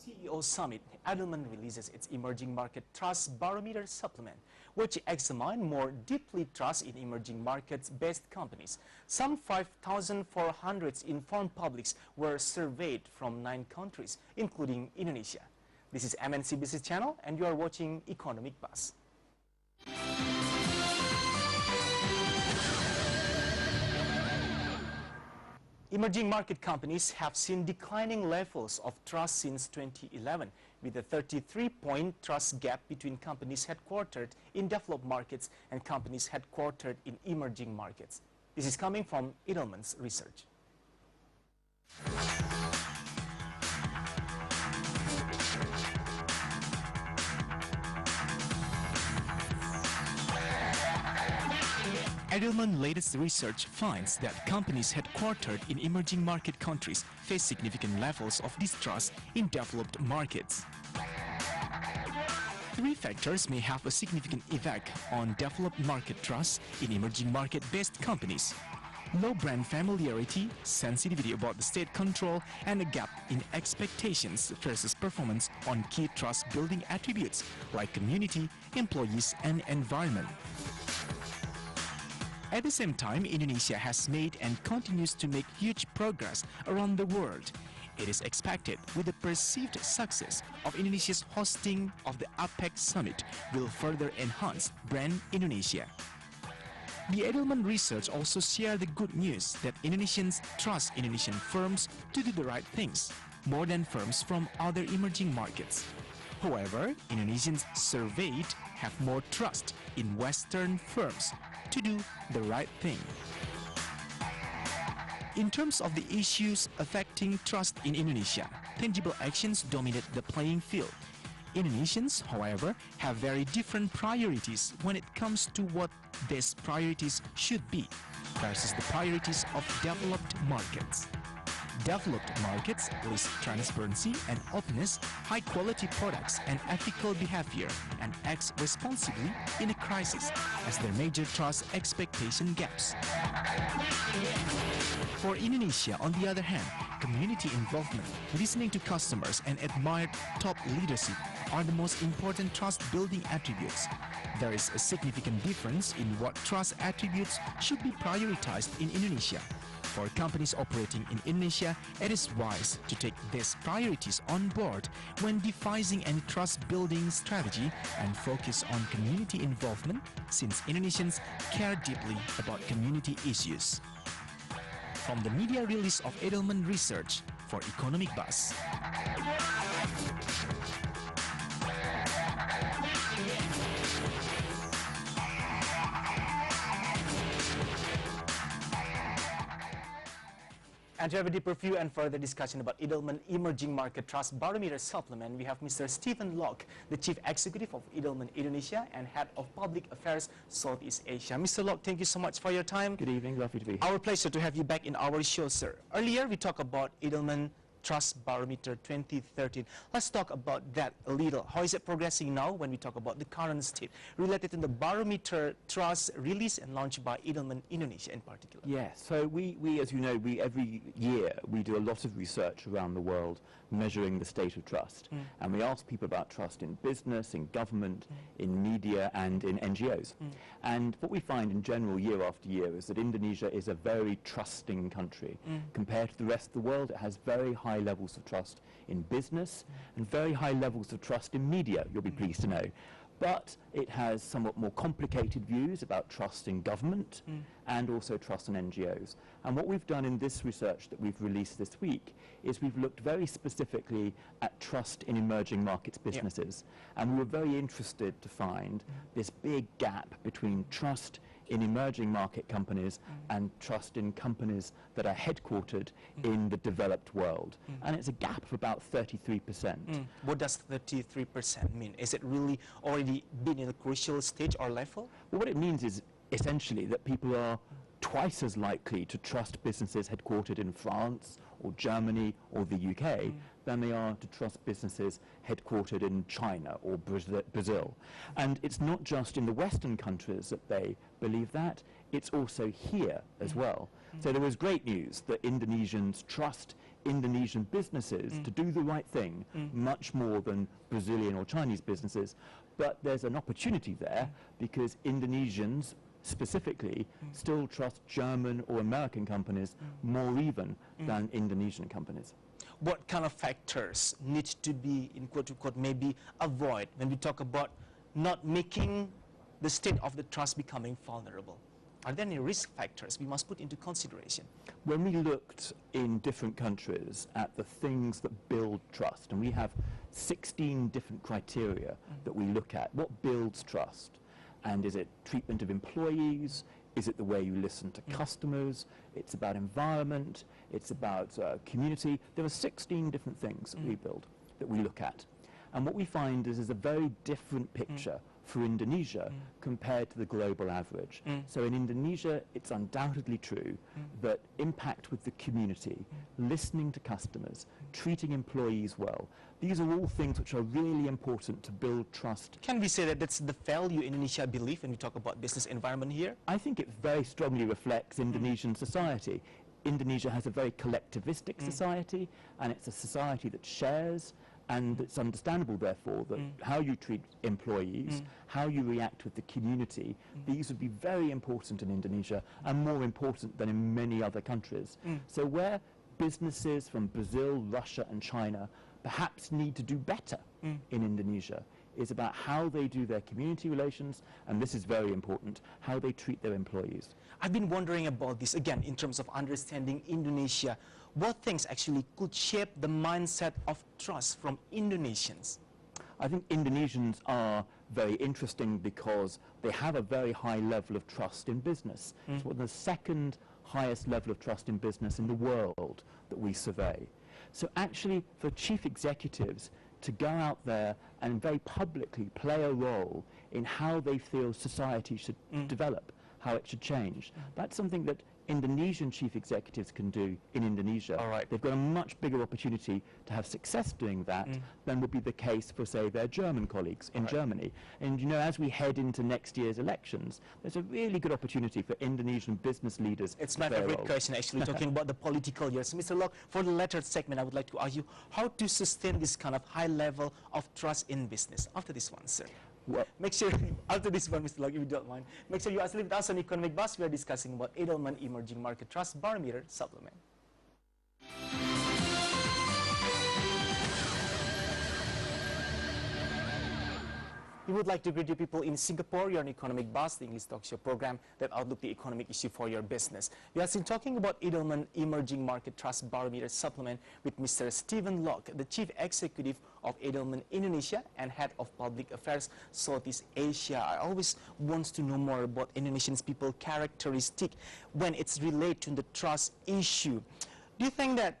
CEO Summit, Edelman releases its Emerging Market Trust Barometer supplement, which examines more deeply trust in emerging markets-based companies. Some 5,400 informed publics were surveyed from 9 countries, including Indonesia. This is MNC Business Channel, and you are watching Economic Buzz. Emerging market companies have seen declining levels of trust since 2011, with a 33-point trust gap between companies headquartered in developed markets and companies headquartered in emerging markets. This is coming from Edelman's research. Edelman's latest research finds that companies headquartered in emerging market countries face significant levels of distrust in developed markets. 3 factors may have a significant effect on developed market trust in emerging market-based companies: low brand familiarity, sensitivity about the state control, and a gap in expectations versus performance on key trust-building attributes like community, employees, and environment. At the same time, Indonesia has made and continues to make huge progress around the world. It is expected, with the perceived success of Indonesia's hosting of the APEC Summit, will further enhance brand Indonesia. The Edelman research also shared the good news that Indonesians trust Indonesian firms to do the right things, more than firms from other emerging markets. However, Indonesians surveyed have more trust in Western firms to do the right thing. In terms of the issues affecting trust in Indonesia, tangible actions dominate the playing field. Indonesians, however, have very different priorities when it comes to what these priorities should be versus the priorities of developed markets. Developed markets list transparency and openness, high-quality products, and ethical behavior, and acts responsibly in a crisis as their major trust expectation gaps. For Indonesia, on the other hand, community involvement, listening to customers, and admired top leadership are the most important trust-building attributes. There is a significant difference in what trust attributes should be prioritized in Indonesia. For companies operating in Indonesia, it is wise to take these priorities on board when devising any trust-building strategy and focus on community involvement, since Indonesians care deeply about community issues. From the media release of Edelman Research for Economic Buzz. And to have a deeper view and further discussion about Edelman Emerging Market Trust Barometer Supplement, we have Mr. Stephen Locke, the Chief Executive of Edelman Indonesia and Head of Public Affairs Southeast Asia. Mr. Locke, thank you so much for your time. Good evening, lovely to be here. Our pleasure to have you back in our show, sir. Earlier, we talked about Edelman Trust Barometer 2013. Let's talk about that a little. How is it progressing now when we talk about the current state related to the Barometer Trust released and launched by Edelman Indonesia in particular? Yeah, so we as you know, every year we do a lot of research around the world measuring the state of trust. And we ask people about trust in business, in government, in media, and in NGOs. And what we find in general year after year is that Indonesia is a very trusting country. Compared to the rest of the world, it has very high levels of trust in business and very high levels of trust in media, you'll be pleased to know. but it has somewhat more complicated views about trust in government and also trust in NGOs. And what we've done in this research that we've released this week is we've looked very specifically at trust in emerging markets businesses. And we were very interested to find this big gap between trust in emerging market companies and trust in companies that are headquartered in the developed world. And it's a gap of about 33%. What does 33% mean? Is it really already been in a crucial stage or level? Well, what it means is essentially that people are twice as likely to trust businesses headquartered in France or Germany or the UK than they are to trust businesses headquartered in China or Brazil. And it's not just in the Western countries that they believe that, it's also here as well. So there was great news that Indonesians trust Indonesian businesses to do the right thing much more than Brazilian or Chinese businesses. But there's an opportunity there because Indonesians specifically still trust German or American companies more even than Indonesian companies. What kind of factors need to be, in quote-unquote, maybe avoid when we talk about not making the state of the trust becoming vulnerable? Are there any risk factors we must put into consideration? When we looked in different countries at the things that build trust, and we have 16 different criteria that we look at, what builds trust? And is it treatment of employees? Is it the way you listen to customers? It's about environment. It's about community. There are 16 different things that we build, that we look at. And what we find is a very different picture for Indonesia compared to the global average. So in Indonesia, it's undoubtedly true that impact with the community, listening to customers, treating employees well, these are all things which are really important to build trust. Can we say that that's the value Indonesia believe when we talk about business environment here? I think it very strongly reflects Indonesian society. Indonesia has a very collectivistic society, and it's a society that shares, and it's understandable, therefore, that how you treat employees, how you react with the community, these would be very important in Indonesia and more important than in many other countries. So where businesses from Brazil, Russia and China perhaps need to do better in Indonesia is about how they do their community relations, and this is very important, how they treat their employees. I've been wondering about this, again, in terms of understanding Indonesia. What things actually could shape the mindset of trust from Indonesians? I think Indonesians are very interesting because they have a very high level of trust in business. It's one of the second highest level of trust in business in the world that we survey. So actually, for chief executives to go out there and very publicly play a role in how they feel society should develop, how it should change, that's something that Indonesian chief executives can do in Indonesia. All right. They've got a much bigger opportunity to have success doing that than would be the case for, say, their German colleagues in Germany. And, you know, as we head into next year's elections, there's a really good opportunity for Indonesian business leaders. It's my favorite question, actually, talking about the political years. Mr. Locke, for the latter segment, I would like to ask you how to sustain this kind of high level of trust in business. After this one, sir. Well, Make sure, after this one, Mr. Locke, if you don't mind, make sure you are still with us on Economic Buzz. We are discussing about Edelman Emerging Market Trust Barometer Supplement. We would like to greet you people in Singapore. You're on Economic Buzz, the English talk show program that outlook the economic issue for your business. We are still talking about Edelman Emerging Market Trust Barometer Supplement with Mr. Stephen Locke, the Chief Executive of Edelman Indonesia and Head of Public Affairs Southeast Asia. I always want to know more about Indonesian people characteristic when it's related to the trust issue. Do you think that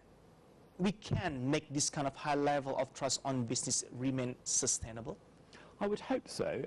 we can make this kind of high level of trust on business remain sustainable? I would hope so.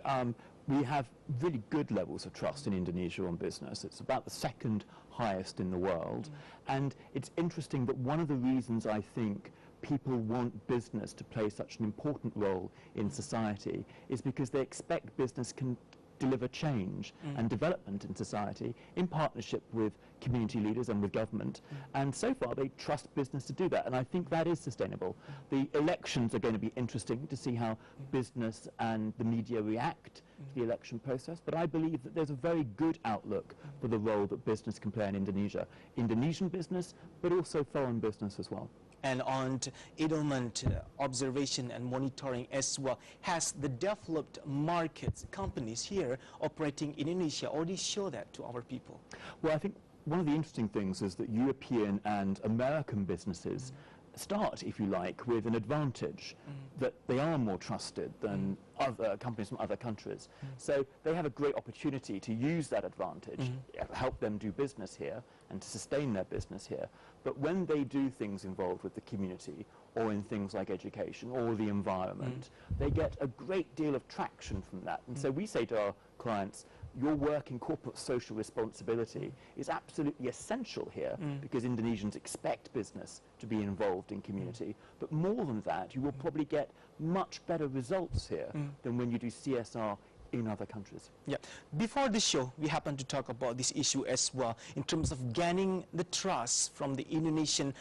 We have really good levels of trust in Indonesia on business. It's about the second highest in the world. And it's interesting that one of the reasons I think people want business to play such an important role in society is because they expect business can deliver change and development in society in partnership with community leaders and with government. And so far they trust business to do that, and I think that is sustainable. The elections are going to be interesting to see how business and the media react to the election process, but I believe that there's a very good outlook for the role that business can play in Indonesia. Indonesian business, but also foreign business as well. and on element observation and monitoring as well. Has the developed markets companies here operating in Indonesia already show that to our people? Well, I think one of the interesting things is that European and American businesses start, if you like, with an advantage that they are more trusted than other companies from other countries. So they have a great opportunity to use that advantage, help them do business here and to sustain their business here. But when they do things involved with the community or in things like education or the environment, they get a great deal of traction from that. And so we say to our clients, your work in corporate social responsibility is absolutely essential here because Indonesians expect business to be involved in community. But more than that, you will probably get much better results here than when you do CSR in other countries. Yeah. Before the show, we happened to talk about this issue as well in terms of gaining the trust from the Indonesian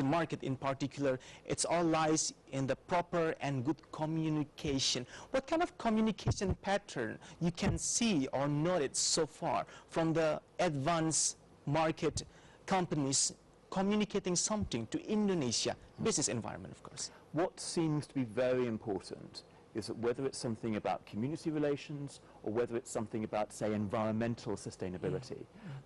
market in particular. It's all lies in the proper and good communication. What kind of communication pattern you can see or noted so far from the advanced market companies communicating something to Indonesia business environment, of course? What seems to be very important is that whether it's something about community relations or whether it's something about, say, environmental sustainability,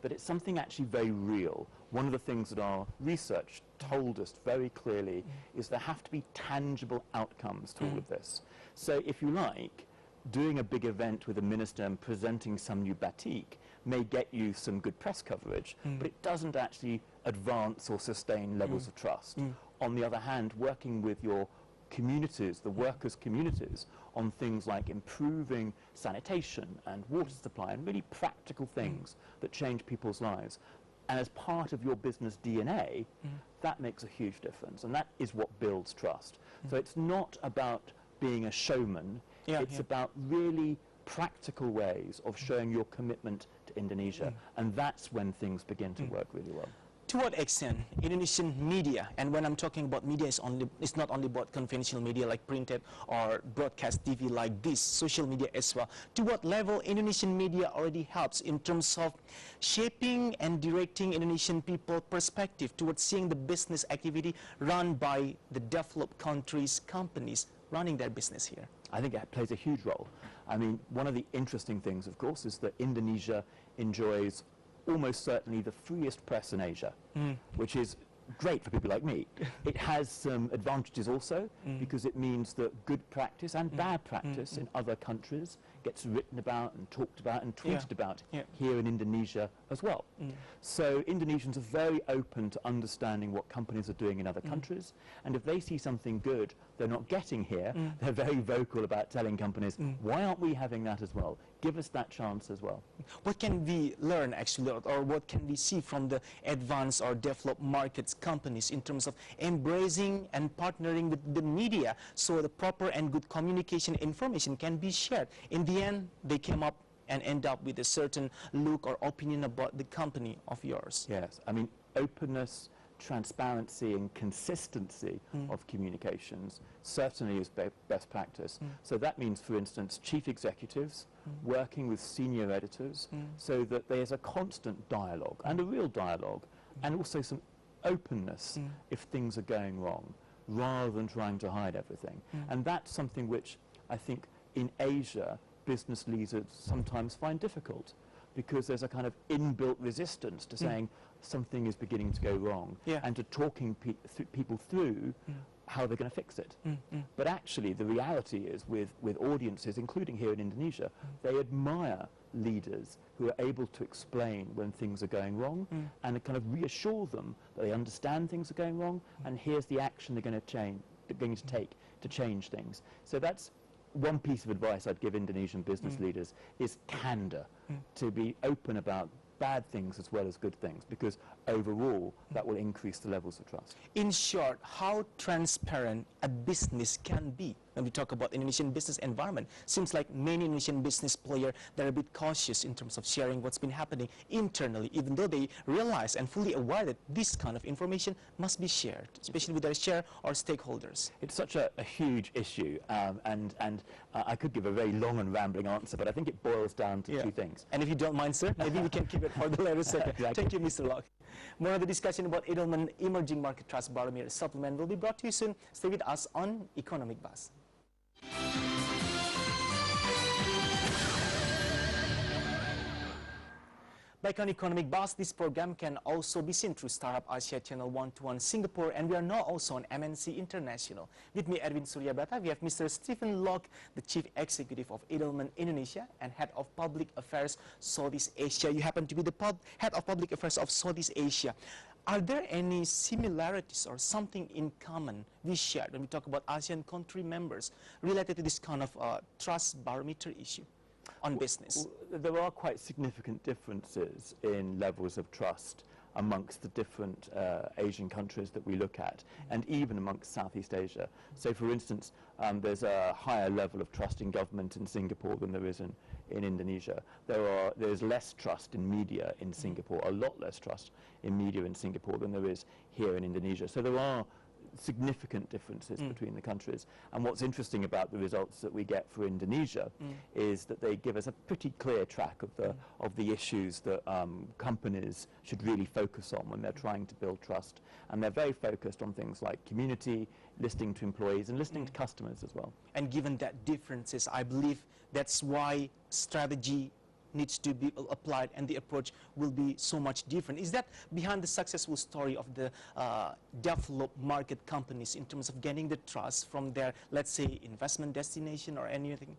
that it's something actually very real. One of the things that our research told us very clearly is there have to be tangible outcomes to all of this. So if you like, doing a big event with a minister and presenting some new batik may get you some good press coverage, but it doesn't actually advance or sustain levels of trust. On the other hand, working with your communities, the workers' communities, on things like improving sanitation and water supply and really practical things that change people's lives. And as part of your business DNA, that makes a huge difference. And that is what builds trust. So it's not about being a showman. It's about really practical ways of showing your commitment to Indonesia. And that's when things begin to work really well. To what extent Indonesian media, and when I'm talking about media, it's not only about conventional media like printed or broadcast TV like this, social media as well, to what level Indonesian media already helps in terms of shaping and directing Indonesian people perspective towards seeing the business activity run by the developed countries' companies running their business here? I think it plays a huge role. I mean, one of the interesting things, of course, is that Indonesia enjoys almost certainly the freest press in Asia, which is great for people like me. It has some advantages also because it means that good practice and bad practice in other countries gets written about and talked about and tweeted about here in Indonesia as well. So Indonesians are very open to understanding what companies are doing in other countries, and if they see something good they're not getting here, they're very vocal about telling companies, why aren't we having that as well? Give us that chance as well. What can we learn actually, or what can we see from the advanced or developed markets companies in terms of embracing and partnering with the media so the proper and good communication information can be shared? In the end, they came up and end up with a certain look or opinion about the company of yours. Yes, I mean, openness, transparency and consistency of communications certainly is best practice. So that means, for instance, chief executives working with senior editors so that there's a constant dialogue and a real dialogue and also some openness if things are going wrong rather than trying to hide everything. And that's something which I think in Asia business leaders sometimes find difficult because there's a kind of inbuilt resistance to saying something is beginning to go wrong and to talking people through how they're going to fix it. But actually the reality is with audiences, including here in Indonesia, they admire leaders who are able to explain when things are going wrong and kind of reassure them that they understand things are going wrong and here's the action they're going to take to change things. So that's one piece of advice I'd give Indonesian business leaders is candor, to be open about bad things as well as good things, because overall that will increase the levels of trust. In short, how transparent a business can be when we talk about Indonesian business environment. Seems like many Indonesian business players, they're a bit cautious in terms of sharing what's been happening internally, even though they realize and fully aware that this kind of information must be shared, especially with their share or stakeholders. It's such a huge issue, and I could give a very long and rambling answer, but I think it boils down to two things. And if you don't mind, sir, maybe we can keep it for the later second. Exactly. Thank you, Mr. Locke. More of the discussion about Edelman Emerging Market Trust Barometer supplement will be brought to you soon. Stay with us on Economic Buzz. Back on Economic Buzz, this program can also be seen through Startup Asia Channel 121 Singapore, and we are now also on MNC International. With me, Erwin Suryabrata, we have Mr. Stephen Locke, the Chief Executive of Edelman Indonesia and Head of Public Affairs Southeast Asia. You happen to be the Head of Public Affairs of Southeast Asia. Are there any similarities or something in common we share when we talk about ASEAN country members related to this kind of trust barometer issue on business? There are quite significant differences in levels of trust amongst the different Asian countries that we look at, and even amongst Southeast Asia. So, for instance, there's a higher level of trust in government in Singapore than there is in Indonesia. There's less trust in media in Singapore, a lot less trust in media in Singapore than there is here in Indonesia. So there are significant differences between the countries. And what's interesting about the results that we get for Indonesia is that they give us a pretty clear track of the issues that companies should really focus on when they're trying to build trust. And they're very focused on things like community, listening to employees, and listening to customers as well. And given that differences, I believe that's why strategy needs to be applied and the approach will be so much different. Is that behind the successful story of the developed market companies in terms of gaining the trust from their, let's say, investment destination or anything?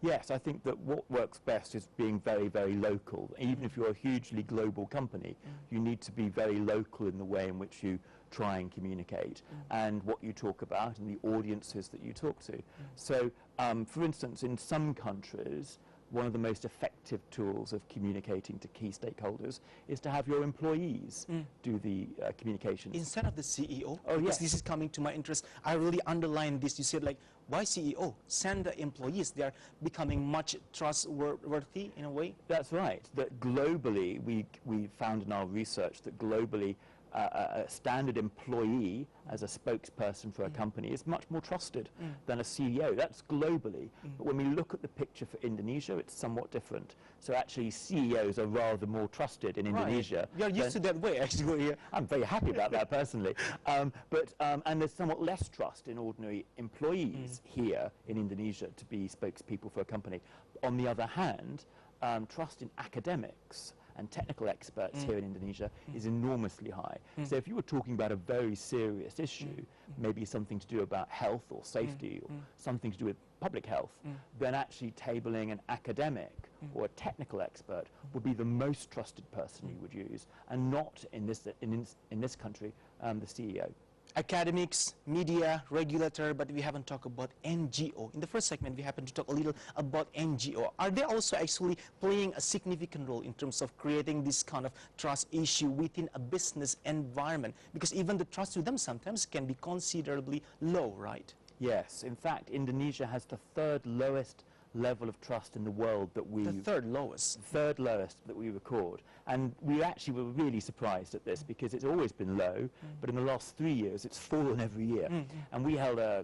Yes, I think that what works best is being very, very local. Even if you're a hugely global company, you need to be very local in the way in which you try and communicate and what you talk about and the audiences that you talk to. So, for instance, in some countries, one of the most effective tools of communicating to key stakeholders is to have your employees do the communications. Instead of the CEO? Oh, because yes. this is coming to my interest. I really underline this. You said, like, why CEO? Send the employees. They are becoming much trustworthy in a way. That's right. That globally, we found in our research that globally, a standard employee as a spokesperson for a company is much more trusted than a CEO. That's globally. But when we look at the picture for Indonesia, it's somewhat different. So actually CEOs are rather more trusted in Indonesia. You're used to that way, actually. I'm very happy about that personally. And there's somewhat less trust in ordinary employees here in Indonesia to be spokespeople for a company. On the other hand, trust in academics and technical experts here in Indonesia is enormously high. So if you were talking about a very serious issue, maybe something to do about health or safety or something to do with public health, then actually tabling an academic or a technical expert would be the most trusted person you would use, and not in this country the CEO. Academics, media, regulator, but we haven't talked about NGO. In the first segment, we happen to talk a little about NGO. Are they also actually playing a significant role in terms of creating this kind of trust issue within a business environment? Because even the trust to them sometimes can be considerably low, right? Yes. In fact, Indonesia has the third lowest level of trust in the world that we... The third lowest that we record. And we actually were really surprised at this because it's always been low, but in the last 3 years it's fallen every year. And we held a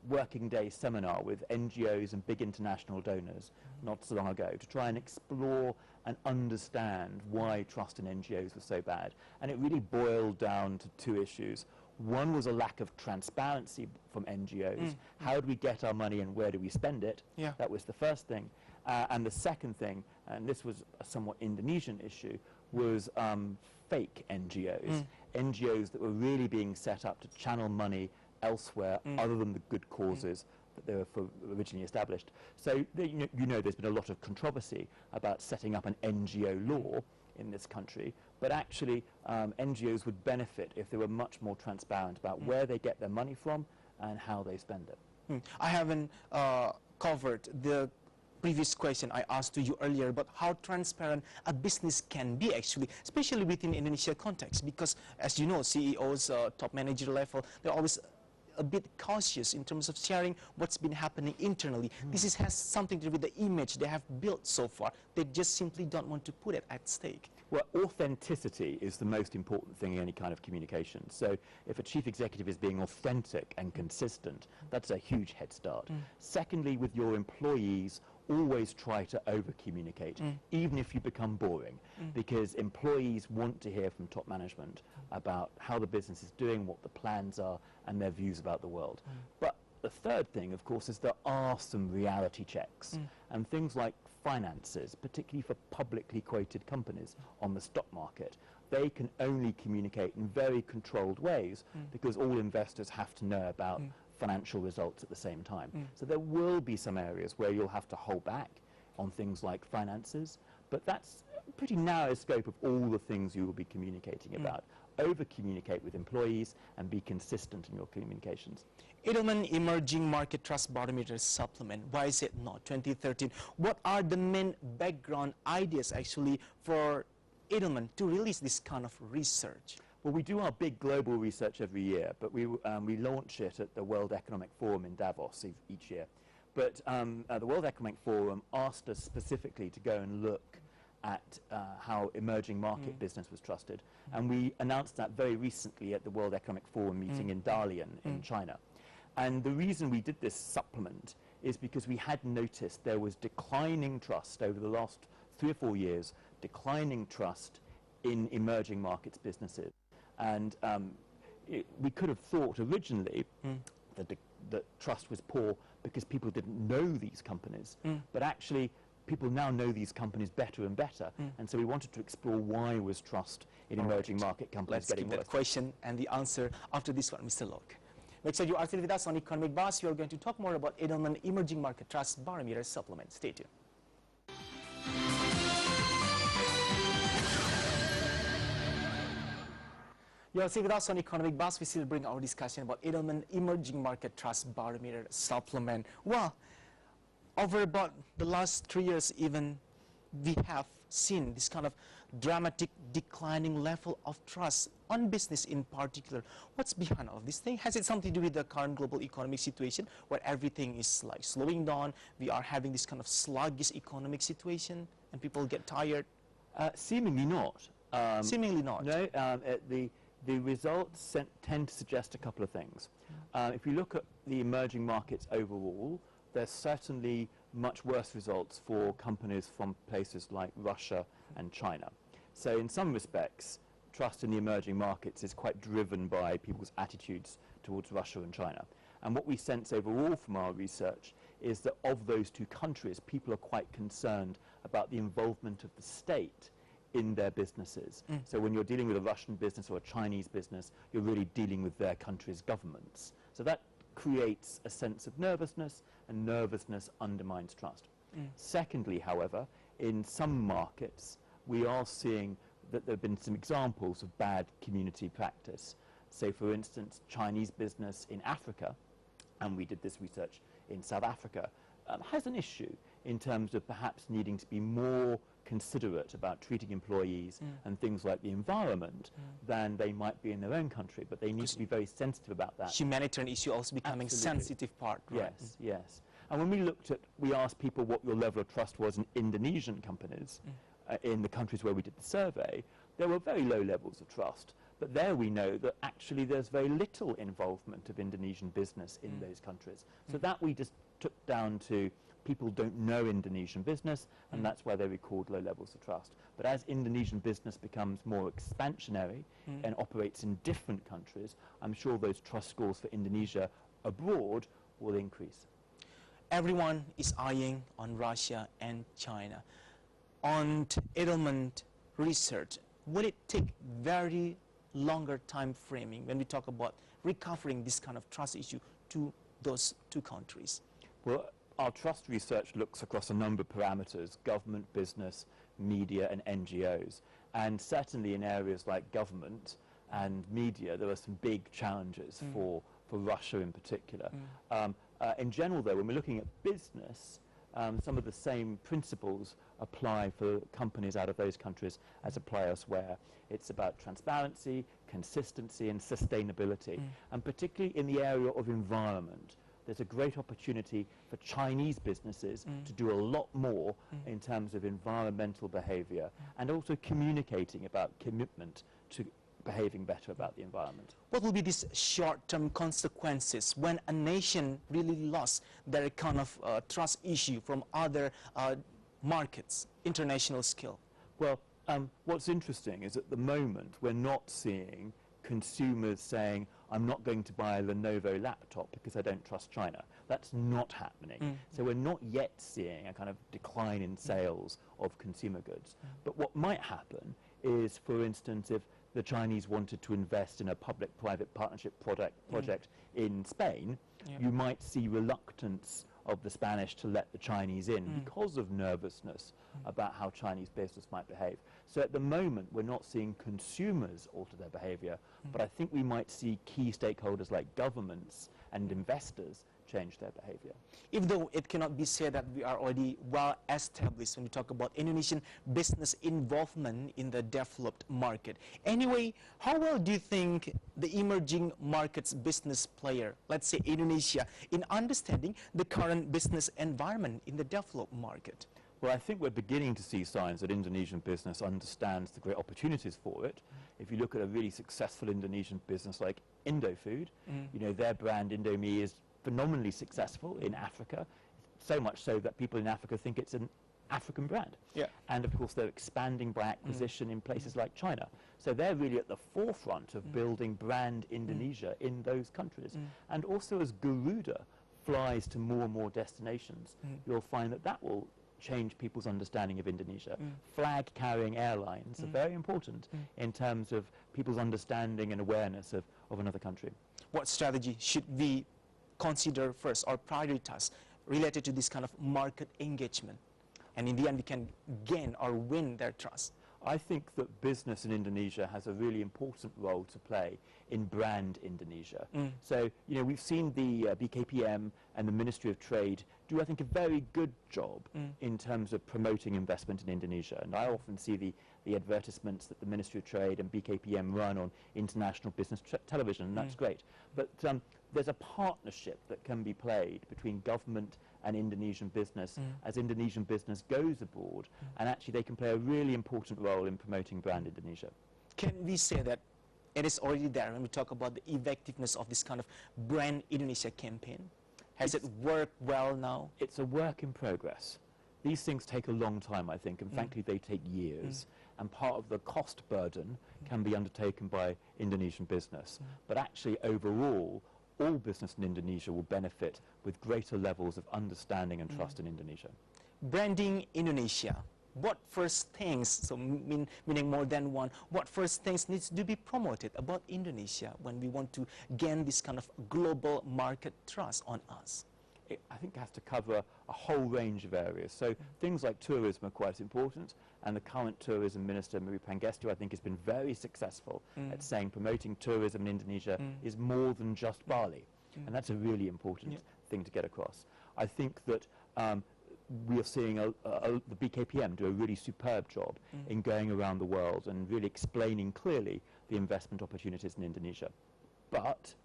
working day seminar with NGOs and big international donors not so long ago to try and explore and understand why trust in NGOs was so bad. And it really boiled down to two issues. One was a lack of transparency from NGOs. How do we get our money and where do we spend it? Yeah. That was the first thing. And the second thing, and this was a somewhat Indonesian issue, was fake NGOs. NGOs that were really being set up to channel money elsewhere other than the good causes that they were originally established. So you know there's been a lot of controversy about setting up an NGO law in this country, but actually NGOs would benefit if they were much more transparent about where they get their money from and how they spend it. I haven't covered the previous question I asked to you earlier about how transparent a business can be actually, especially within Indonesia context, because as you know, CEOs, top manager level, they're always a bit cautious in terms of sharing what's been happening internally. This has something to do with the image they have built so far. They just simply don't want to put it at stake. Well, authenticity is the most important thing in any kind of communication. So if a chief executive is being authentic and consistent, that's a huge head start. Secondly, with your employees, always try to over-communicate, even if you become boring, because employees want to hear from top management about how the business is doing, what the plans are, and their views about the world. But the third thing, of course, is there are some reality checks, and things like finances, particularly for publicly quoted companies on the stock market, they can only communicate in very controlled ways because all investors have to know about financial results at the same time. So there will be some areas where you'll have to hold back on things like finances, but that's a pretty narrow scope of all the things you will be communicating about. Over-communicate with employees and be consistent in your communications. Edelman Emerging Market Trust Barometer Supplement. Why is it not 2013? What are the main background ideas actually for Edelman to release this kind of research? Well, we do our big global research every year, but we launch it at the World Economic Forum in Davos each year. But the World Economic Forum asked us specifically to go and look at how emerging market business was trusted. And we announced that very recently at the World Economic Forum meeting in Dalian in China. And the reason we did this supplement is because we had noticed there was declining trust over the last 3 or 4 years, declining trust in emerging markets businesses. And we could have thought originally that trust was poor because people didn't know these companies. But actually, people now know these companies better and better. And so we wanted to explore why was trust in emerging market companies getting worse. Let's give that question and the answer after this one, Mr. Lok. Make sure you are still with us on Economic Buzz. We are going to talk more about Edelman Emerging Market Trust Barometer Supplement. Stay tuned. You are still with us on Economic Buzz. We still bring our discussion about Edelman Emerging Market Trust Barometer Supplement. Well, over about the last 3 years even, we have seen this kind of dramatic declining level of trust on business in particular. What's behind all of this thing? Has it something to do with the current global economic situation where everything is like slowing down? We are having this kind of sluggish economic situation and people get tired? Seemingly not. Seemingly not. No, the results tend to suggest a couple of things. If you look at the emerging markets overall, there's certainly much worse results for companies from places like Russia and China. So in some respects, trust in the emerging markets is quite driven by people's attitudes towards Russia and China. And what we sense overall from our research is that of those two countries, people are quite concerned about the involvement of the state in their businesses. So when you're dealing with a Russian business or a Chinese business, you're really dealing with their country's governments. So that creates a sense of nervousness, and nervousness undermines trust. Secondly, however, in some markets, we are seeing that there have been some examples of bad community practice. So, for instance, Chinese business in Africa, and we did this research in South Africa, has an issue in terms of perhaps needing to be more considerate about treating employees and things like the environment than they might be in their own country, but they need to be very sensitive about that. Humanitarian issue also becoming sensitive part, right? Yes, yes. And when we asked people what your level of trust was in Indonesian companies, in the countries where we did the survey, there were very low levels of trust. But there we know that actually there's very little involvement of Indonesian business in those countries. So that we just took down to people don't know Indonesian business, and that's why they record low levels of trust. But as Indonesian business becomes more expansionary and operates in different countries, I'm sure those trust scores for Indonesia abroad will increase. Everyone is eyeing on Russia and China. On Edelman research, will it take very longer time framing when we talk about recovering this kind of trust issue to those two countries? Well, our trust research looks across a number of parameters: government, business, media and NGOs. And certainly in areas like government and media, there are some big challenges for Russia in particular. In general, though, when we're looking at business, some of the same principles apply for companies out of those countries as apply elsewhere. It's about transparency, consistency and sustainability, and particularly in the area of environment. There's a great opportunity for Chinese businesses to do a lot more in terms of environmental behavior and also communicating about commitment to behaving better about the environment. What will be these short-term consequences when a nation really lost their kind of trust issue from other markets, international scale? Well, what's interesting is at the moment we're not seeing consumers saying, I'm not going to buy a Lenovo laptop because I don't trust China. That's not happening. So we're not yet seeing a kind of decline in sales of consumer goods. But what might happen is, for instance, if the Chinese wanted to invest in a public-private partnership project in Spain, you might see reluctance of the Spanish to let the Chinese in because of nervousness about how Chinese business might behave. So at the moment, we're not seeing consumers alter their behavior, but I think we might see key stakeholders like governments and investors change their behavior. Even though it cannot be said that we are already well established when we talk about Indonesian business involvement in the developed market. Anyway, how well do you think the emerging markets business player, let's say Indonesia, in understanding the current business environment in the developed market? Well, I think we're beginning to see signs that Indonesian business understands the great opportunities for it. If you look at a really successful Indonesian business like Indofood, you know, their brand Indomie is phenomenally successful in Africa, so much so that people in Africa think it's an African brand. And of course they're expanding by acquisition in places like China. So they're really at the forefront of building brand Indonesia in those countries. And also as Garuda flies to more and more destinations, you'll find that that will change people's understanding of Indonesia. Flag-carrying airlines are very important in terms of people's understanding and awareness of another country. What strategy should we consider first or prioritize related to this kind of market engagement? And in the end, we can gain or win their trust. I think that business in Indonesia has a really important role to play in brand Indonesia. So, you know, we've seen the BKPM and the Ministry of Trade do, I think, a very good job in terms of promoting investment in Indonesia. And I often see the advertisements that the Ministry of Trade and BKPM run on international business television, and that's great. But there's a partnership that can be played between government and Indonesian business as Indonesian business goes abroad, and actually they can play a really important role in promoting brand Indonesia. Can we say that it is already there when we talk about the effectiveness of this kind of brand Indonesia campaign? Has it worked well now? It's a work in progress. These things take a long time, I think, and frankly they take years. And part of the cost burden can be undertaken by Indonesian business. But actually, overall, all business in Indonesia will benefit with greater levels of understanding and trust in Indonesia. Branding Indonesia. What first things, so meaning more than one, what first things needs to be promoted about Indonesia when we want to gain this kind of global market trust on us? I think it has to cover a whole range of areas. So things like tourism are quite important, and the current tourism minister, Marie Pangestu, I think has been very successul at saying promoting tourism in Indonesia is more than just Bali. And that's a really important thing to get across. I think that we are seeing the BKPM do a really superb job in going around the world and really explaining clearly the investment opportunities in Indonesia. But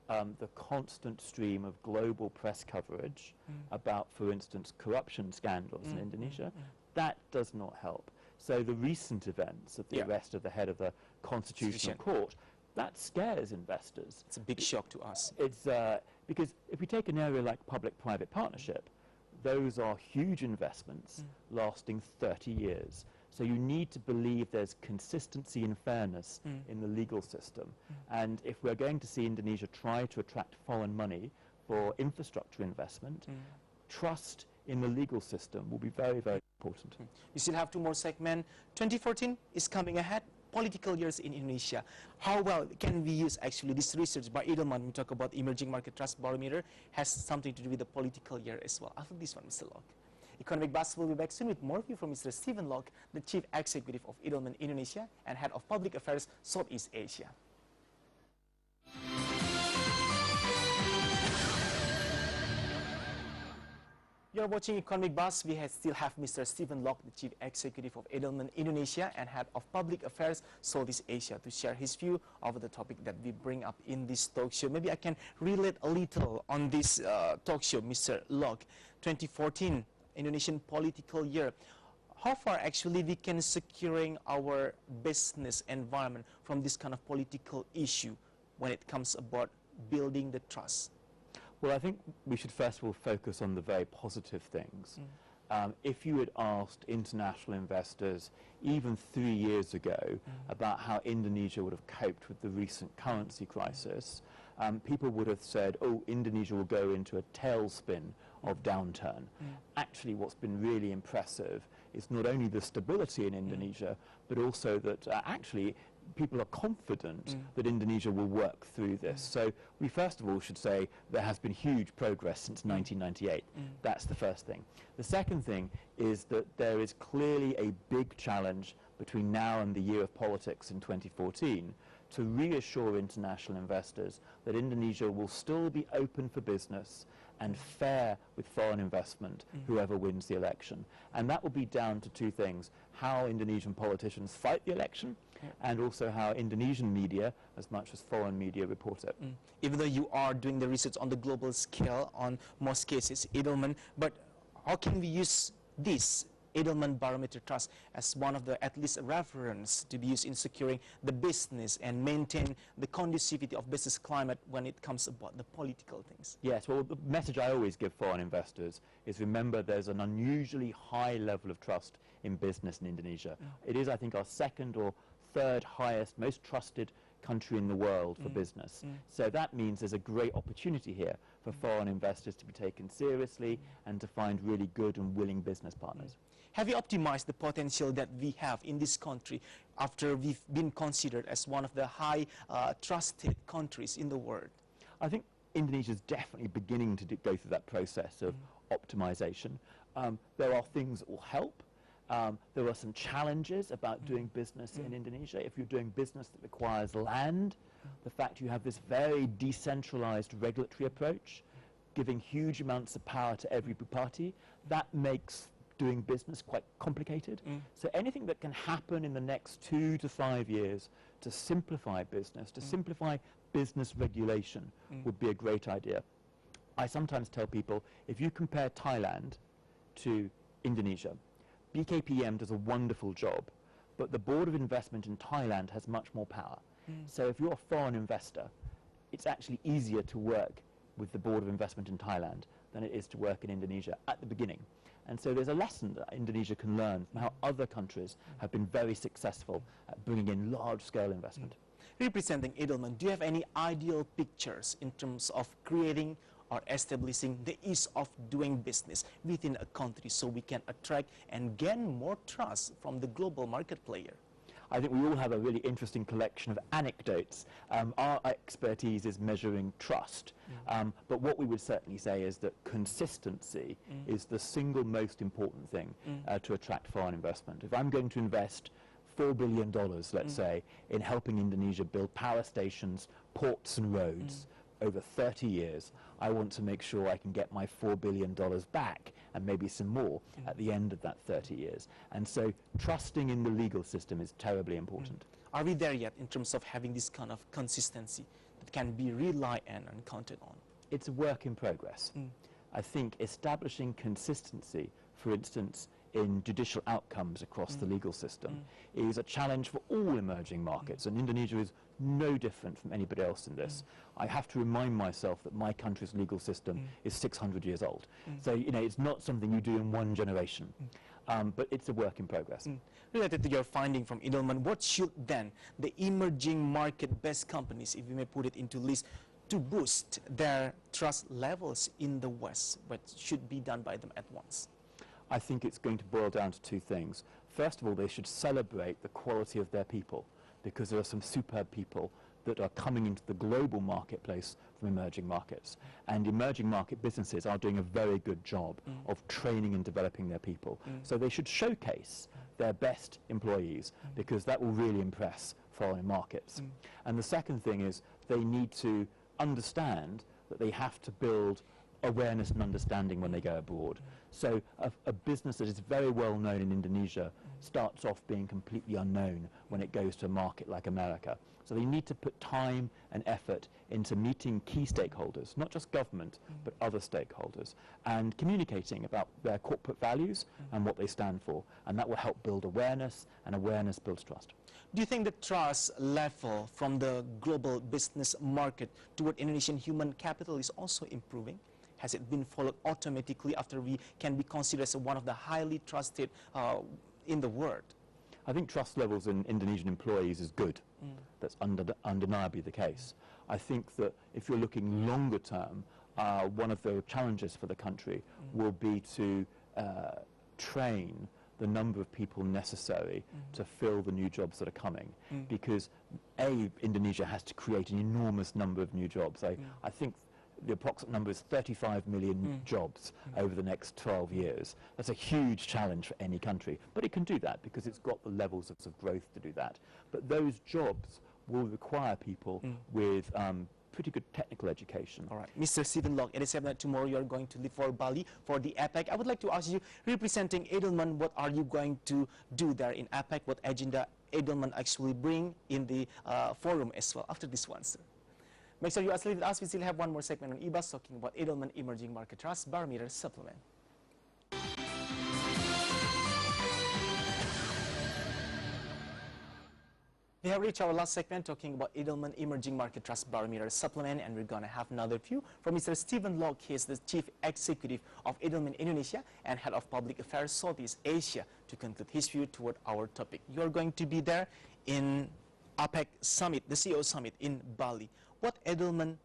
the constant stream of global press coverage about, for instance, corruption scandals in Indonesia, that does not help. So the recent events of the arrest of the head of the Constitutional Court, that scares investors. It's a big shock to us. It's because if we take an area like public-private partnership, those are huge investments lasting 30 years. So you need to believe there's consistency and fairness in the legal system. And if we're going to see Indonesia try to attract foreign money for infrastructure investment, trust in the legal system will be very, very important. We still have two more segments. 2014 is coming ahead. Political years in Indonesia. How well can we use actually this research by Edelman when we talk about emerging market trust barometer has something to do with the political year as well. After this one, Mr. Locke. Economic Buzz will be back soon with more view from Mr. Stephen Locke, the Chief Executive of Edelman Indonesia and Head of Public Affairs Southeast Asia. You're watching Economic Buzz. We still have Mr. Stephen Locke, the Chief Executive of Edelman Indonesia and Head of Public Affairs Southeast Asia, to share his view over the topic that we bring up in this talk show. Maybe I can relate a little on this talk show, Mr. Locke. 2014, Indonesian political year. How far actually we can securing our business environment from this kind of political issue when it comes about building the trust? Well, I think we should first of all focus on the very positive things. If you had asked international investors even 3 years ago about how Indonesia would have coped with the recent currency crisis, people would have said, oh, Indonesia will go into a tailspin of downturn. Actually, what's been really impressive is not only the stability in Indonesia, but also that actually people are confident that Indonesia will work through this. So we first of all should say there has been huge progress since 1998. That's the first thing. The second thing is that there is clearly a big challenge between now and the year of politics in 2014 to reassure international investors that Indonesia will still be open for business and fair with foreign investment, whoever wins the election. And that will be down to two things: how Indonesian politicians fight the election, and also how Indonesian media, as much as foreign media, report it. Even though you are doing the research on the global scale on most cases, Edelman, but how can we use this Edelman Barometer Trust as one of the at least reference to be used in securing the business and maintain the conducivity of business climate when it comes about the political things? Yes, well, the message I always give foreign investors is, remember, there's an unusually high level of trust in business in Indonesia. It is, I think, our second or third highest, most trusted country in the world for business. So that means there's a great opportunity here for foreign investors to be taken seriously and to find really good and willing business partners. Have you optimized the potential that we have in this country after we've been considered as one of the high trusted countries in the world? I think Indonesia is definitely beginning to go through that process of optimization. There are things that will help. There are some challenges about doing business in Indonesia. If you're doing business that requires land, the fact you have this very decentralized regulatory approach, giving huge amounts of power to every party, that makes doing business quite complicated. So anything that can happen in the next 2 to 5 years to simplify business, to simplify business regulation would be a great idea. I sometimes tell people, if you compare Thailand to Indonesia, BKPM does a wonderful job, but the Board of Investment in Thailand has much more power. So if you're a foreign investor, it's actually easier to work with the Board of Investment in Thailand than it is to work in Indonesia at the beginning. And so there's a lesson that Indonesia can learn from how other countries have been very successful at bringing in large-scale investment. Representing Edelman, do you have any ideal pictures in terms of creating or establishing the ease of doing business within a country so we can attract and gain more trust from the global market player? I think we all have a really interesting collection of anecdotes. Our expertise is measuring trust, but what we would certainly say is that consistency is the single most important thing to attract foreign investment. If I'm going to invest $4 billion, let's say, in helping Indonesia build power stations, ports and roads over 30 years, I want to make sure I can get my $4 billion back and maybe some more at the end of that 30 years. And so trusting in the legal system is terribly important. Are we there yet in terms of having this kind of consistency that can be relied on and counted on? It's a work in progress. I think establishing consistency, for instance, in judicial outcomes across the legal system is a challenge for all emerging markets, and Indonesia is no different from anybody else in this. I have to remind myself that my country's legal system is 600 years old. So, you know, it's not something you do in one generation, but it's a work in progress. Related to your finding from Edelman, what should then the emerging market-based companies, if we may put it into list, to boost their trust levels in the West, what should be done by them at once? I think it's going to boil down to two things. First of all, they should celebrate the quality of their people, because there are some superb people that are coming into the global marketplace from emerging markets. And emerging market businesses are doing a very good job of training and developing their people. So they should showcase their best employees, because that will really impress foreign markets. And the second thing is they need to understand that they have to build awareness and understanding when they go abroad. So a business that is very well known in Indonesia starts off being completely unknown when it goes to a market like America. So they need to put time and effort into meeting key stakeholders, not just government, but other stakeholders, and communicating about their corporate values and what they stand for. And that will help build awareness, and awareness builds trust. Do you think the trust level from the global business market toward Indonesian human capital is also improving? Has it been followed automatically after we can be considered as one of the highly trusted in the world? I think trust levels in Indonesian employees is good. That's undeniably the case. I think that if you're looking longer term, one of the challenges for the country will be to train the number of people necessary to fill the new jobs that are coming. Because Indonesia has to create an enormous number of new jobs. I think the approximate number is 35 million jobs over the next 12 years. That's a huge challenge for any country, but it can do that because it's got the levels of growth to do that. But those jobs will require people with pretty good technical education. All right, Mr. Stephen Locke, it is said that tomorrow you are going to leave for Bali for the APEC. I would like to ask you, representing Edelman, what are you going to do there in APEC? What agenda Edelman actually bring in the forum as well after this one, sir? Make sure you are still with us. We still have one more segment on eBus talking about Edelman Emerging Market Trust Barometer Supplement. We have reached our last segment talking about Edelman Emerging Market Trust Barometer Supplement, and we're going to have another view from Mr. Stephen Locke. He is the Chief Executive of Edelman Indonesia and Head of Public Affairs Southeast Asia to conclude his view toward our topic. You are going to be there in APEC Summit, the CEO Summit in Bali. What Edelman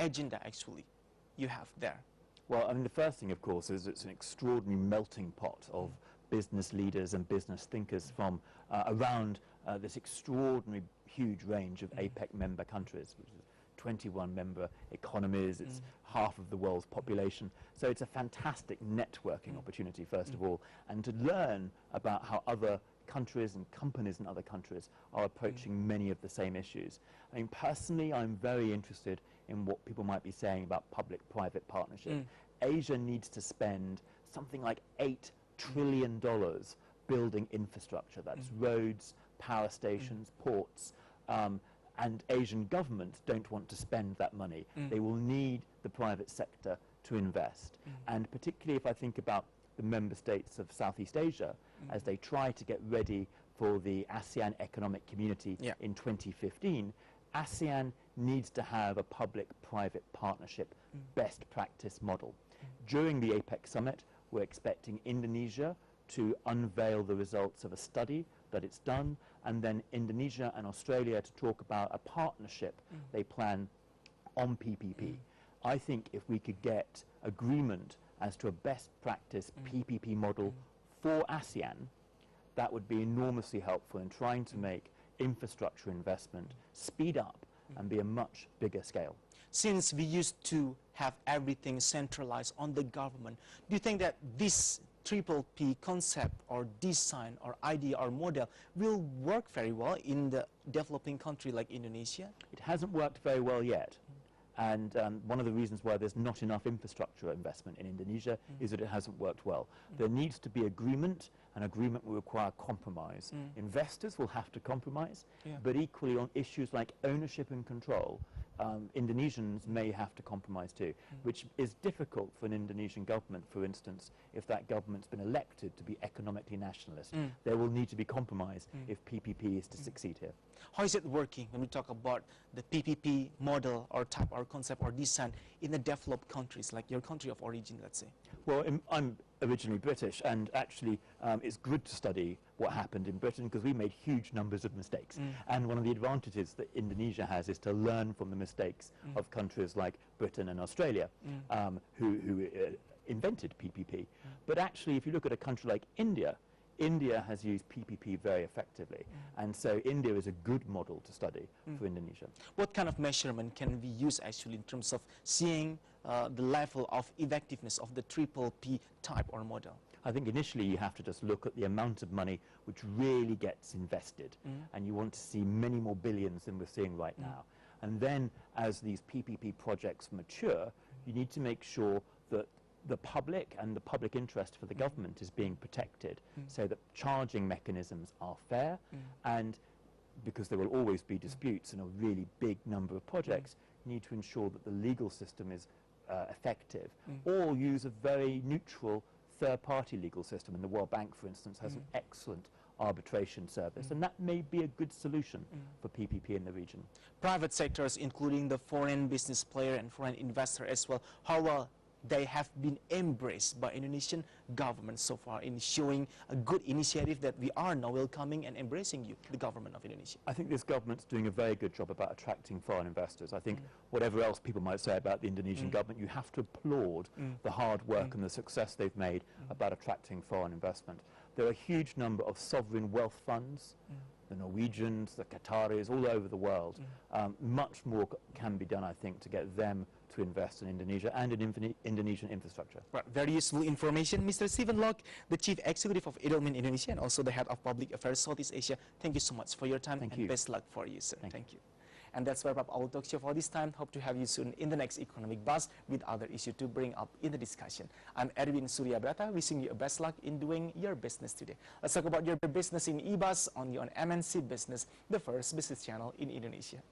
agenda actually you have there? Well, I mean, the first thing, of course, is it's an extraordinary melting pot of business leaders and business thinkers from around this extraordinary huge range of APEC member countries, which is 21 member economies. It's half of the world's population. So it's a fantastic networking opportunity, first of all, and to learn about how other countries and companies in other countries are approaching many of the same issues. I mean, personally, I'm very interested in what people might be saying about public-private partnership. Asia needs to spend something like $8 trillion building infrastructure. That's roads, power stations, ports, and Asian governments don't want to spend that money. They will need the private sector to invest. And particularly if I think about the member states of Southeast Asia, as they try to get ready for the ASEAN Economic Community in 2015, ASEAN needs to have a public-private partnership best practice model. During the APEC summit, we're expecting Indonesia to unveil the results of a study that it's done, and then Indonesia and Australia to talk about a partnership they plan on PPP. I think if we could get agreement as to a best practice PPP model for ASEAN, that would be enormously helpful in trying to make infrastructure investment speed up and be a much bigger scale. Since we used to have everything centralized on the government, do you think that this triple P concept or design or idea or model will work very well in the developing country like Indonesia? It hasn't worked very well yet. And one of the reasons why there's not enough infrastructure investment in Indonesia is that it hasn't worked well. There needs to be agreement, and agreement will require compromise. Investors will have to compromise, but equally on issues like ownership and control, Indonesians may have to compromise too, which is difficult for an Indonesian government, for instance, if that government's been elected to be economically nationalist. There will need to be compromise if PPP is to succeed here. How is it working when we talk about the PPP model or type or concept or design in the developed countries, like your country of origin, let's say? Well, I'm originally British, and actually it's good to study what happened in Britain because we made huge numbers of mistakes. And one of the advantages that Indonesia has is to learn from the mistakes of countries like Britain and Australia, who invented PPP. But actually, if you look at a country like India, India has used PPP very effectively, and so India is a good model to study for Indonesia. What kind of measurement can we use actually in terms of seeing the level of effectiveness of the triple P type or model? I think initially you have to just look at the amount of money which really gets invested, and you want to see many more billions than we're seeing right now. And then as these PPP projects mature, You need to make sure that the public and the public interest for the government is being protected, so that charging mechanisms are fair, and because there will always be disputes in a really big number of projects, you need to ensure that the legal system is effective, or use a very neutral third-party legal system. And the World Bank, for instance, has an excellent arbitration service, and that may be a good solution for PPP in the region. Private sectors, including the foreign business player and foreign investor as well, how well they have been embraced by Indonesian government so far in showing a good initiative that we are now welcoming and embracing you, the government of Indonesia? I think this government's doing a very good job about attracting foreign investors. I think whatever else people might say about the Indonesian government, you have to applaud the hard work and the success they've made about attracting foreign investment. There are a huge number of sovereign wealth funds, the Norwegians, the Qataris, all over the world. Much more can be done, I think, to get them to invest in Indonesia and in Indonesian infrastructure. Right. Very useful information. Mr. Stephen Locke, the Chief Executive of Edelman Indonesia and also the Head of Public Affairs Southeast Asia, thank you so much for your time. Thank and you. Best luck for you, sir. Thank you. And that's wrap up our talk show for this time. Hope to have you soon in the next Economic Buzz with other issues to bring up in the discussion. I'm Erwin Suryabrata, wishing you a best luck in doing your business today. Let's talk about your business in eBuzz only on MNC Business, the first business channel in Indonesia.